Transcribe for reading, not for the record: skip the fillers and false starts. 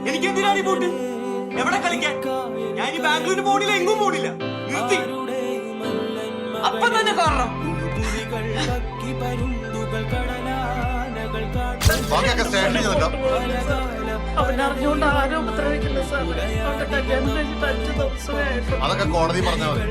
എനിക്ക് എന്തിനാണ് ഈ ബോട്ട്? എവിടെ കളിക്കാൻ? ഞാൻ ഈ ബാംഗ്ലൂരിന് പോണില്ല, എങ്ങും പോണില്ല. നിർത്തി. അപ്പം തന്നെ കാരണം അവനറിഞ്ഞുകൊണ്ട് ആരും ഉപദ്രവിക്കില്ല സാർ. അവന്റെ കല്യാണം കഴിഞ്ഞിട്ട് 5 ദിവസമായിട്ടുള്ളൂ. അതൊക്കെ കോടതി പറഞ്ഞാൽ മതി.